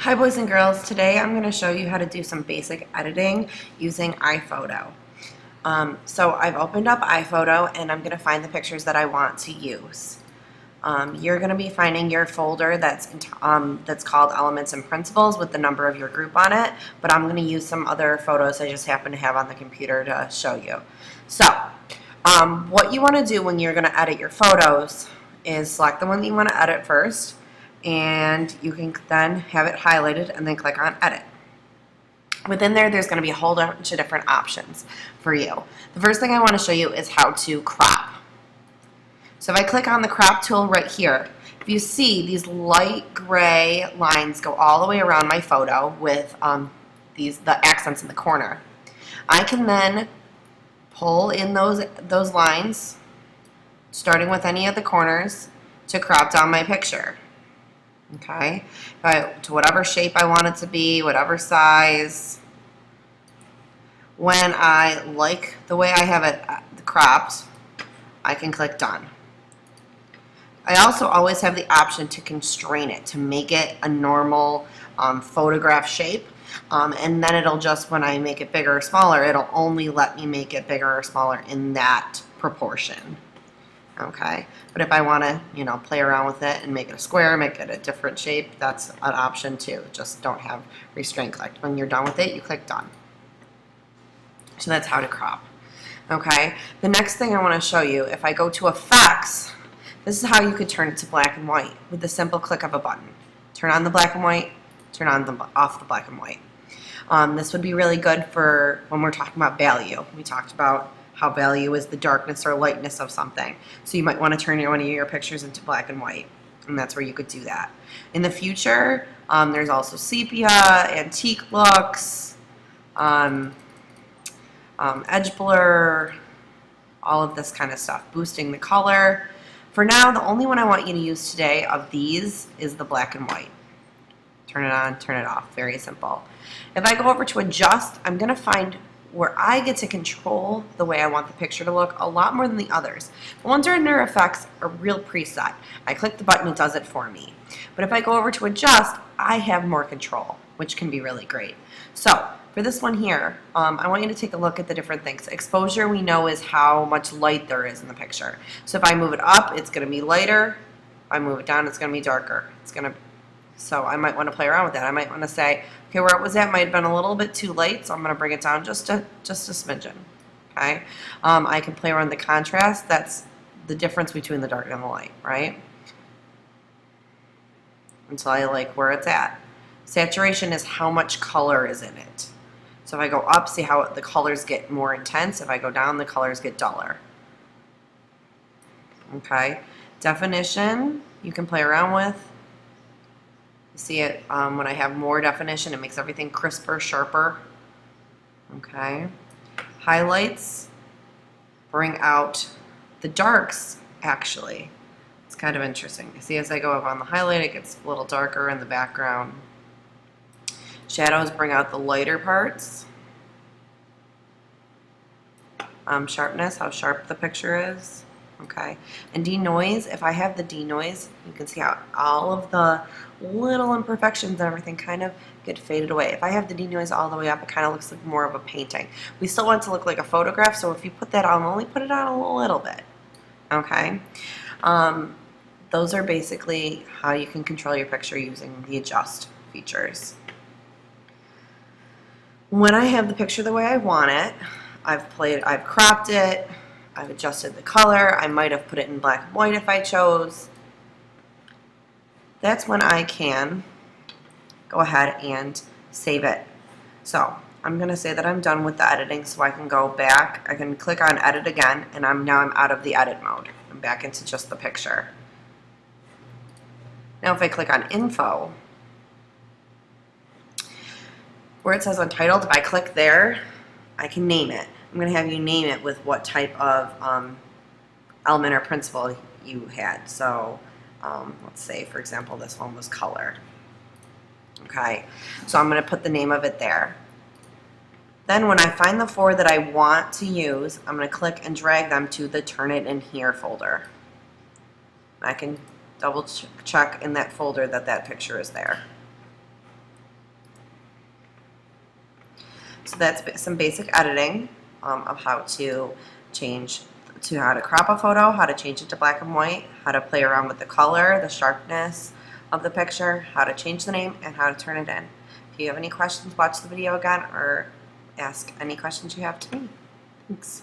Hi boys and girls, today I'm going to show you how to do some basic editing using iPhoto. So I've opened up iPhoto and I'm going to find the pictures that I want to use. You're going to be finding your folder that's called Elements and Principles with the number of your group on it, but I'm going to use some other photos I just happen to have on the computer to show you. So what you want to do when you're going to edit your photos is select the one that you want to edit first, and you can then have it highlighted and then click on edit. Within there's going to be a whole bunch of different options for you. The first thing I want to show you is how to crop. So if I click on the crop tool right here, if you see these light gray lines go all the way around my photo with the accents in the corner, I can then pull in those lines, starting with any of the corners, to crop down my picture. Okay, to whatever shape I want it to be, whatever size. When I like the way I have it cropped, I can click done. I also always have the option to constrain it, to make it a normal photograph shape, and then it'll just, when I make it bigger or smaller, it'll only let me make it bigger or smaller in that proportion. Okay, but if I want to, play around with it and make it a square, make it a different shape, that's an option too. Just don't have restraint clicked. When you're done with it, you click done. So that's how to crop. Okay, the next thing I want to show you, if I go to effects, this is how you could turn it to black and white with the simple click of a button. Turn on the black and white, turn on off the black and white. This would be really good for when we're talking about value. We talked about how value is the darkness or lightness of something. So you might want to turn one of your pictures into black and white, and that's where you could do that. In the future, there's also sepia, antique looks, edge blur, all of this kind of stuff, boosting the color. For now, the only one I want you to use today of these is the black and white. Turn it on, turn it off, very simple. If I go over to adjust, I'm going to find where I get to control the way I want the picture to look a lot more than the others. The ones that are under effects are real preset. I click the button, it does it for me. But if I go over to adjust, I have more control, which can be really great. So for this one here, I want you to take a look at the different things. Exposure, we know, is how much light there is in the picture. So if I move it up, it's going to be lighter. If I move it down, it's going to be darker. So I might want to play around with that. I might want to say, okay, where it was at might have been a little bit too light, so I'm going to bring it down just a smidgen. Okay, I can play around the contrast. That's the difference between the dark and the light, right? Until I like where it's at. Saturation is how much color is in it. So if I go up, see how the colors get more intense. If I go down, the colors get duller. Okay, definition you can play around with. You see it when I have more definition, it makes everything crisper, sharper. Okay. Highlights bring out the darks, actually. It's kind of interesting. You see, as I go up on the highlight, it gets a little darker in the background. Shadows bring out the lighter parts. Sharpness, how sharp the picture is. Okay, and denoise, if I have the denoise, you can see how all of the little imperfections and everything kind of get faded away. If I have the denoise all the way up, it kind of looks like more of a painting. We still want it to look like a photograph, so if you put that on, only put it on a little bit. Okay, those are basically how you can control your picture using the adjust features. When I have the picture the way I want it, I've cropped it, I've adjusted the color, I might have put it in black and white if I chose. That's when I can go ahead and save it. So I'm going to say that I'm done with the editing, so I can go back, I can click on edit again, and now I'm out of the edit mode. I'm back into just the picture. Now if I click on info, where it says untitled, if I click there, I can name it. I'm going to have you name it with what type of element or principle you had. So let's say, for example, this one was color. Okay, so I'm going to put the name of it there. Then when I find the four that I want to use, I'm going to click and drag them to the Turn It In Here folder. I can double check in that folder that that picture is there. So that's some basic editing of how to how to crop a photo, how to change it to black and white, how to play around with the color, the sharpness of the picture, how to change the name, and how to turn it in. If you have any questions, watch the video again or ask any questions you have to me. Thanks.